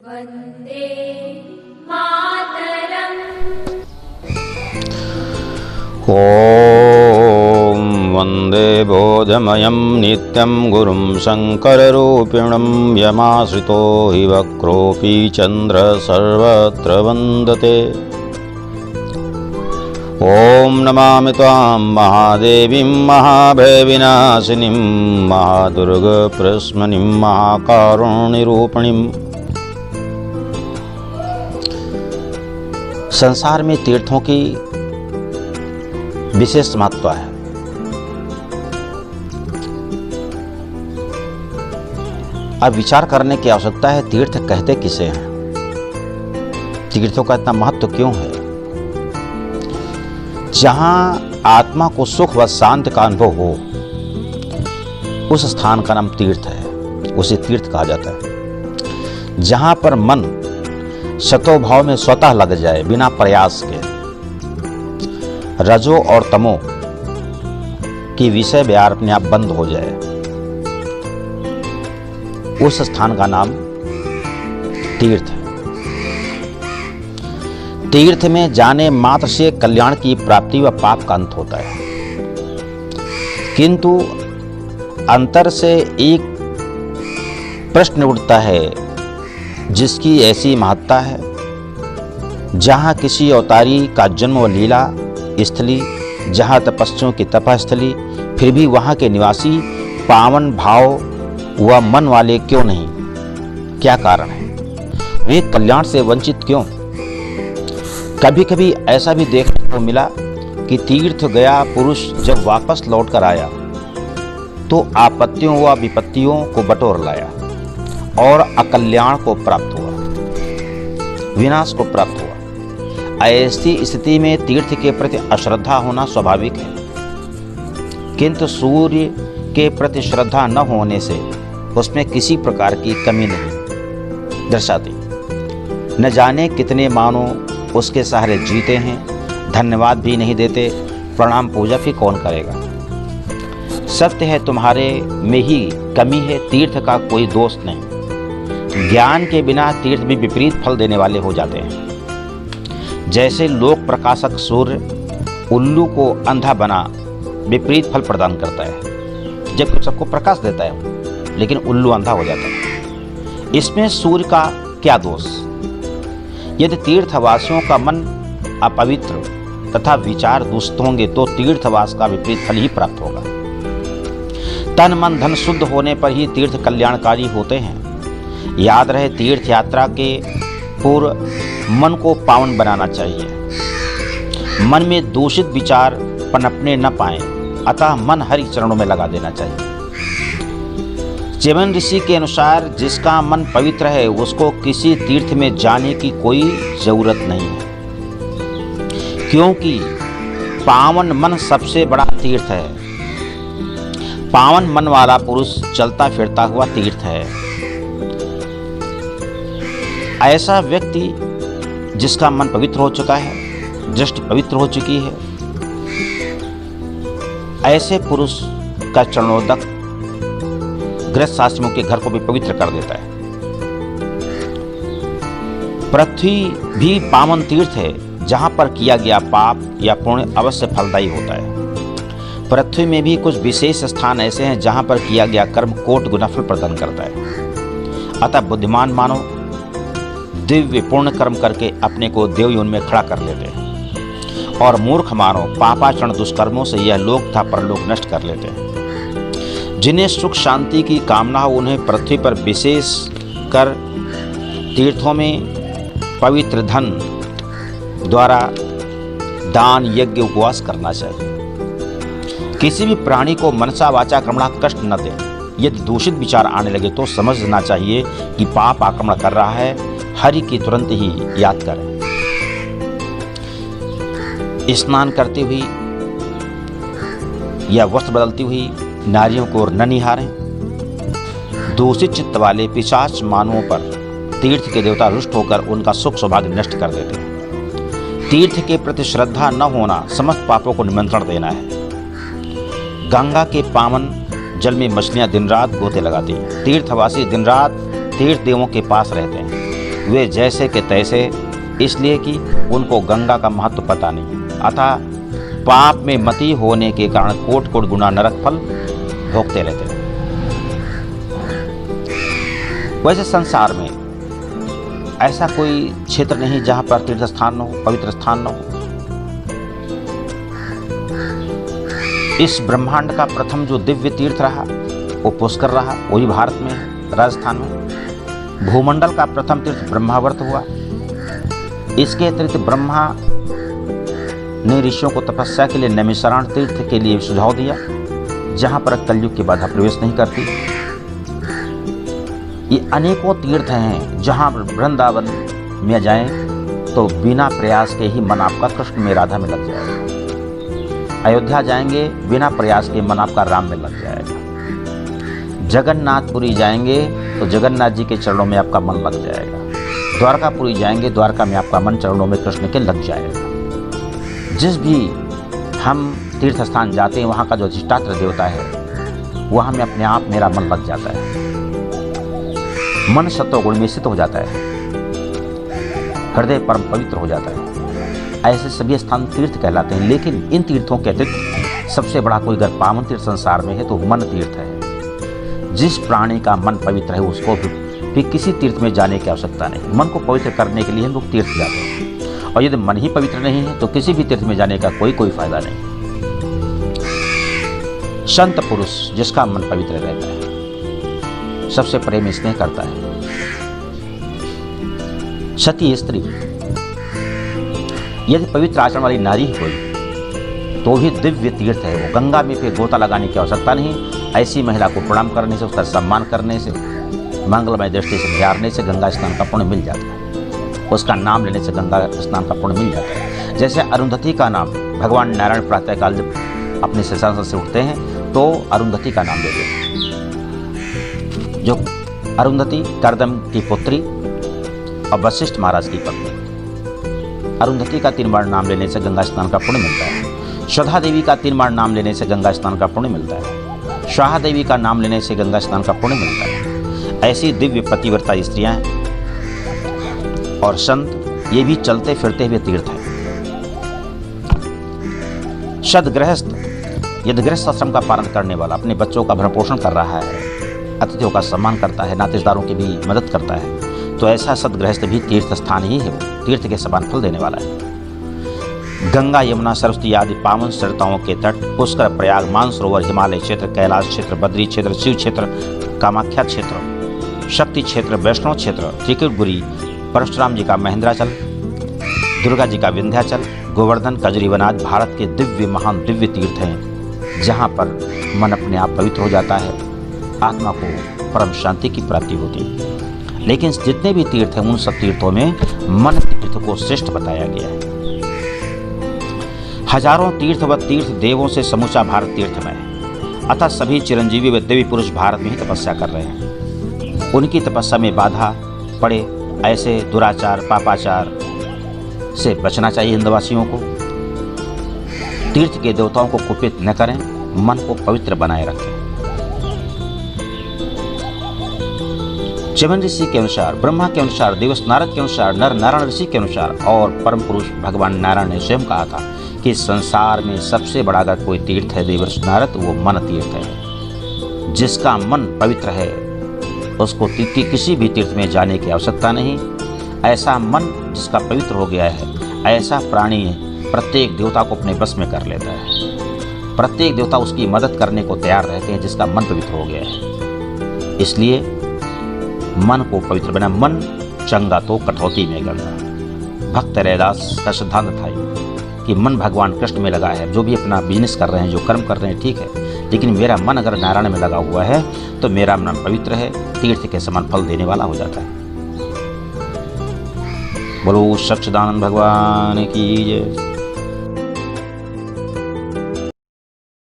वन्दे मातरम्। ॐ वन्दे बोधमयं नित्यं गुरुं शङ्कररूपिणं यमाश्रितो हि वक्रोऽपि चन्द्रः सर्वत्र वन्दते। ॐ नमामि त्वां महादेवीं महाभयविनाशिनीं महादुर्गप्रश्मनीं महाकारुण्यरूपिणीं। संसार में तीर्थों की विशेष महत्व है। अब विचार करने की आवश्यकता है, तीर्थ कहते किसे हैं, तीर्थों का इतना महत्व क्यों है। जहां आत्मा को सुख व शांति का अनुभव हो, उस स्थान का नाम तीर्थ है, उसे तीर्थ कहा जाता है। जहां पर मन सतोभाव में स्वतः लग जाए बिना प्रयास के, रजो और तमो की विषय व्यार अपने आप बंद हो जाए, उस स्थान का नाम तीर्थ है। तीर्थ में जाने मात्र से कल्याण की प्राप्ति व पाप का अंत होता है, किंतु अंतर से एक प्रश्न उठता है जिसकी ऐसी महत्ता है। जहाँ किसी अवतारी का जन्म व लीला स्थली, जहाँ तपस्वियों की तपस्थली, फिर भी वहाँ के निवासी पावन भाव व मन वाले क्यों नहीं? क्या कारण है? वे कल्याण से वंचित क्यों? कभी कभी ऐसा भी देखने को मिला कि तीर्थ गया पुरुष जब वापस लौट कर आया तो आपत्तियों व विपत्तियों को बटोर लाया और अकल्याण को प्राप्त हुआ, विनाश को प्राप्त हुआ। ऐसी स्थिति में तीर्थ के प्रति अश्रद्धा होना स्वाभाविक है, किंतु सूर्य के प्रति श्रद्धा न होने से उसमें किसी प्रकार की कमी नहीं दर्शाती। न जाने कितने मानव उसके सहारे जीते हैं, धन्यवाद भी नहीं देते, प्रणाम पूजा भी कौन करेगा। सत्य है तुम्हारे में ही कमी है, तीर्थ का कोई दोष नहीं। ज्ञान के बिना तीर्थ भी विपरीत फल देने वाले हो जाते हैं। जैसे लोक प्रकाशक सूर्य उल्लू को अंधा बना विपरीत फल प्रदान करता है, जबकि सबको प्रकाश देता है, लेकिन उल्लू अंधा हो जाता है। इसमें सूर्य का क्या दोष? यदि तीर्थवासियों का मन अपवित्र तथा विचार दूषित होंगे तो तीर्थवास का विपरीत फल ही प्राप्त होगा। तन मन धन शुद्ध होने पर ही तीर्थ कल्याणकारी होते हैं। याद रहे, तीर्थ यात्रा के पूर्व मन को पावन बनाना चाहिए। मन में दूषित विचार पनपने न पाए, अतः मन हरि चरणों में लगा देना चाहिए। च्यवन ऋषि के अनुसार जिसका मन पवित्र है उसको किसी तीर्थ में जाने की कोई जरूरत नहीं है, क्योंकि पावन मन सबसे बड़ा तीर्थ है। पावन मन वाला पुरुष चलता फिरता हुआ तीर्थ है। ऐसा व्यक्ति जिसका मन पवित्र हो चुका है, दृष्टि पवित्र हो चुकी है, ऐसे पुरुष का चरणोदक गृहस्थ आश्रमों के घर को भी पवित्र कर देता है। पृथ्वी भी पावन तीर्थ है, जहां पर किया गया पाप या पुण्य अवश्य फलदायी होता है। पृथ्वी में भी कुछ विशेष स्थान ऐसे हैं जहां पर किया गया कर्म कोटि गुना फल प्रदान करता है। अतः बुद्धिमान मानव दिव्य पूर्ण कर्म करके अपने को देवयोनि में खड़ा कर लेते हैं, और मूर्ख मानव पापाचरण दुष्कर्मों से यह लोक तथा परलोक नष्ट कर लेते हैं। जिन्हें सुख शांति की कामना हो उन्हें पृथ्वी पर विशेष कर तीर्थों में पवित्र धन द्वारा दान यज्ञ उपवास करना चाहिए। किसी भी प्राणी को मनसा वाचा कर्मणा कष्ट न दें। यदि दूषित विचार आने लगे तो समझना चाहिए कि पाप आक्रमण कर रहा है, हरि की तुरंत ही याद करें। स्नान करती हुई या वस्त्र बदलती हुई नारियों को न निहारें। दूषित चित्त वाले पिशाच मानवों पर तीर्थ के देवता रुष्ट होकर उनका सुख सौभाग्य नष्ट कर देते हैं। तीर्थ के प्रति श्रद्धा न होना समस्त पापों को निमंत्रण देना है। गंगा के पावन जल में मछलियां दिन रात गोते लगाती हैं। तीर्थवासी दिन रात तीर्थ देवों के पास रहते हैं। वे जैसे के तैसे, इसलिए कि उनको गंगा का महत्व पता नहीं। अतः पाप में मती होने के कारण कोट कोट गुना नरक फल भोगते रहते हैं। वैसे संसार में ऐसा कोई क्षेत्र नहीं जहां पर तीर्थ स्थान न हो, पवित्र स्थान न हो। इस ब्रह्मांड का प्रथम जो दिव्य तीर्थ रहा वो पुष्कर रहा, वही भारत में है, राजस्थान में। भूमंडल का प्रथम तीर्थ ब्रह्मावर्त हुआ। इसके अतिरिक्त ब्रह्मा ने ऋषियों को तपस्या के लिए नैमिषारण्य तीर्थ के लिए सुझाव दिया, जहां पर कलयुग की बाधा प्रवेश नहीं करती। ये अनेकों तीर्थ हैं जहां वृंदावन में जाएं तो बिना प्रयास के ही मन आपका कृष्ण में, राधा में लग जाएगा। अयोध्या जाएंगे बिना प्रयास के मन आपका राम में लग जाएगा। जगन्नाथपुरी जाएंगे तो जगन्नाथ जी के चरणों में आपका मन लग जाएगा। द्वारकापुरी जाएंगे, द्वारका में आपका मन चरणों में कृष्ण के लग जाएगा। जिस भी हम तीर्थ स्थान जाते हैं वहाँ का जो अधिष्ठात्र देवता है वहाँ में अपने आप मेरा मन लग जाता है। मन सत्वगुण में स्थित हो जाता है, हृदय परम पवित्र हो जाता है। ऐसे सभी स्थान तीर्थ कहलाते हैं। लेकिन इन तीर्थों के अतिरिक्त सबसे बड़ा कोई अगर पावन तीर्थ संसार में है तो मन तीर्थ है। जिस प्राणी का मन पवित्र है उसको भी किसी तीर्थ में जाने की आवश्यकता नहीं। मन को पवित्र करने के लिए हम लोग तीर्थ जाते हैं, और यदि मन ही पवित्र नहीं है तो किसी भी तीर्थ में जाने का कोई फायदा नहीं। संत पुरुष जिसका मन पवित्र रहता है, सबसे प्रेम स्नेह करता है। सती स्त्री यदि पवित्र आचरण वाली नारी है कोई तो भी दिव्य तीर्थ है वो। गंगा में फिर गोता लगाने की आवश्यकता नहीं। ऐसी महिला को प्रणाम करने से, उसका सम्मान करने से, मंगलमय दृष्टि से निहारने से गंगा स्नान का पुण्य मिल जाता है। उसका नाम लेने से गंगा स्नान का पुण्य मिल जाता है। जैसे अरुंधति का नाम भगवान नारायण प्रातःकाल जब अपने सिंहासन से उठते हैं तो अरुंधति का नाम लेते हैं। जो अरुंधति करदम की पुत्री और वशिष्ठ महाराज की पत्नी। अरुंधति का 3 बार नाम लेने से गंगा स्नान का पुण्य मिलता है। श्रद्धा देवी का 3 बार नाम लेने से गंगा स्नान का पुण्य मिलता है। स्वाहा देवी का नाम लेने से गंगा स्नान का पुण्य मिलता है। ऐसी दिव्य पतिव्रता स्त्रियां हैं। और संत ये भी चलते फिरते हुए तीर्थ है। सदगृहस्थ यदि गृहस्थ आश्रम का पालन करने वाला अपने बच्चों का भरण पोषण कर रहा है, अतिथियों का सम्मान करता है, नातेदारों की भी मदद करता है, तो ऐसा सदगृहस्थ भी तीर्थ स्थान ही है। वो तीर्थ के समान फल देने वाला है। गंगा, यमुना, सरस्वती आदि पावन सरिताओं के तट, पुष्कर, प्रयाग, मानसरोवर, हिमालय क्षेत्र, कैलाश क्षेत्र, बद्री क्षेत्र, शिव क्षेत्र, कामाख्या क्षेत्र, शक्ति क्षेत्र, वैष्णव क्षेत्र, त्रिकुटपुरी, परशुराम जी का महेंद्राचल, दुर्गा जी का विंध्याचल, गोवर्धन, कजरीवनाथ भारत के दिव्य महान दिव्य तीर्थ हैं, जहाँ पर मन अपने आप पवित्र हो जाता है, आत्मा को परम शांति की प्राप्ति होती है। लेकिन जितने भी तीर्थ हैं उन सब तीर्थों में मन तीर्थ को श्रेष्ठ बताया गया है। हजारों तीर्थ व तीर्थ देवों से समूचा भारत तीर्थमय है। अतः सभी चिरंजीवी व देवी पुरुष भारत में ही तपस्या कर रहे हैं। उनकी तपस्या में बाधा पड़े ऐसे दुराचार, पापाचार से बचना चाहिए। हिंदवासियों को तीर्थ के देवताओं को कुपित न करें, मन को पवित्र बनाए रखें। च्यवन ऋषि के अनुसार, ब्रह्मा के अनुसार, देवश नारद के अनुसार, नर नारायण ऋषि के अनुसार और परम पुरुष भगवान नारायण ने स्वयं कहा था कि संसार में सबसे बड़ा अगर कोई तीर्थ है देवर्षि नारद, वो मन तीर्थ है। जिसका मन पवित्र है उसको किसी भी तीर्थ में जाने की आवश्यकता नहीं। ऐसा मन जिसका पवित्र हो गया है, ऐसा प्राणी प्रत्येक देवता को अपने बस में कर लेता है। प्रत्येक देवता उसकी मदद करने को तैयार रहते हैं जिसका मन पवित्र हो गया है। इसलिए मन को पवित्र बना। मन चंगा तो कठौती में गंगा। भक्त रैदास का सिद्धांत था कि मन भगवान कृष्ण में लगा है। जो भी अपना बिजनेस कर रहे हैं, जो कर्म कर रहे हैं, ठीक है, लेकिन मेरा मन अगर नारायण में लगा हुआ है तो मेरा मन पवित्र है, तीर्थ के समान फल देने वाला हो जाता है। बोलो सच्चिदानंद भगवान की जय।